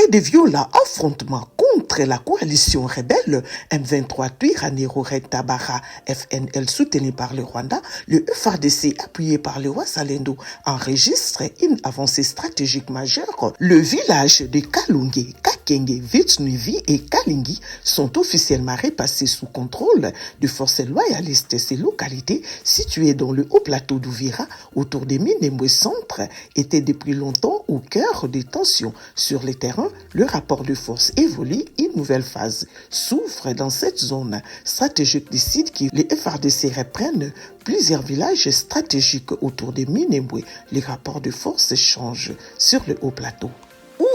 Après de violents affrontements contre la coalition rebelle M23 Twirwaneho Red Tabara FNL soutenu par le Rwanda, le FARDC appuyé par le Wazalendo enregistre une avancée stratégique majeure. Le village de Kalunge, Kakenge, Vitsnuvi et Kalingi sont officiellement repassés sous contrôle de forces loyalistes. Ces localités situées dans le haut plateau d'Uvira autour des Minembwe Centre étaient depuis longtemps au cœur des tensions. Sur le terrain, le rapport de force évolue, une nouvelle phase s'ouvre dans cette zone stratégique du site qui les FARDC reprennent plusieurs villages stratégiques autour des Minembwe. Les rapports de force changent sur le haut plateau.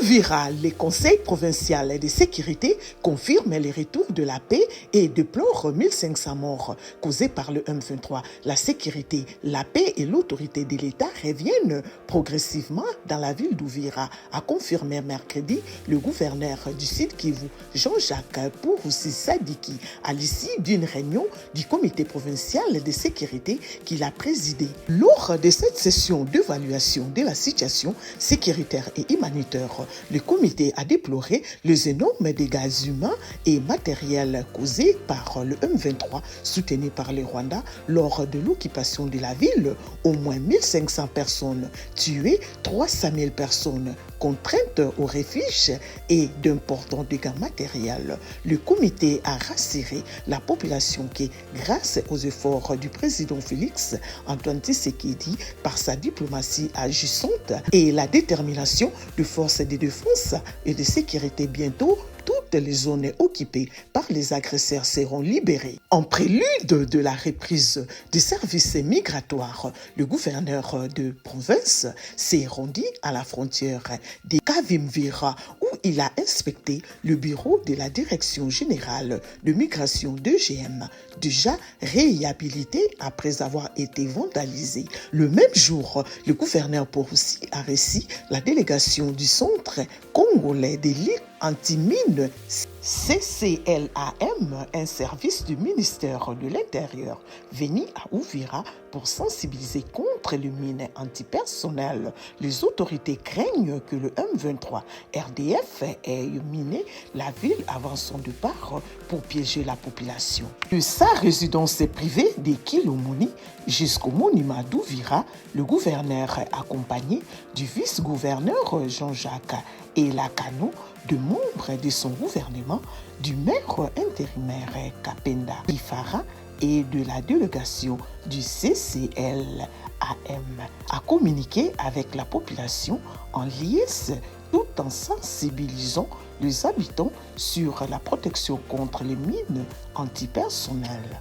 Uvira, le Conseil provincial de sécurité confirme le retour de la paix et déplore 1500 morts causés par le M23. La sécurité, la paix et l'autorité de l'État reviennent progressivement dans la ville d'Uvira, a confirmé mercredi le gouverneur du Sud Kivu, Jean-Jacques Purusi Sadiki, à l'issue d'une réunion du comité provincial de sécurité qu'il a présidé. Lors de cette session d'évaluation de la situation sécuritaire et humanitaire, le comité a déploré les énormes dégâts humains et matériels causés par le M23 soutenu par le Rwanda lors de l'occupation de la ville. Au moins 1500 personnes tuées, 300 000 personnes contraintes au refuge et d'importants dégâts matériels. Le comité a rassuré la population que, grâce aux efforts du président Félix Antoine Tshisekedi par sa diplomatie agissante et la détermination de forces de défense et de sécurité, bientôt toutes les zones occupées par les agresseurs seront libérées. En prélude de la reprise des services migratoires, le gouverneur de province s'est rendu à la frontière de Kavimvira où il a inspecté le bureau de la Direction générale de migration d'EGM, déjà réhabilité après avoir été vandalisé. Le même jour, le gouverneur Purusi a reçu la délégation du Centre congolais de lutte anti-mine CCLAM, un service du ministère de l'Intérieur, venu à Uvira pour sensibiliser contre les mines antipersonnelles. Les autorités craignent que le M23 RDF ait miné la ville avant son départ pour piéger la population. De sa résidence privée de Kilomoni jusqu'au monument d'Uvira, le gouverneur accompagné du vice-gouverneur Jean-Jacques Elakano, de membres de son gouvernement, du maire intérimaire Kapenda Ifara et de la délégation du CCLAM, a communiqué avec la population en liesse tout en sensibilisant les habitants sur la protection contre les mines antipersonnelles.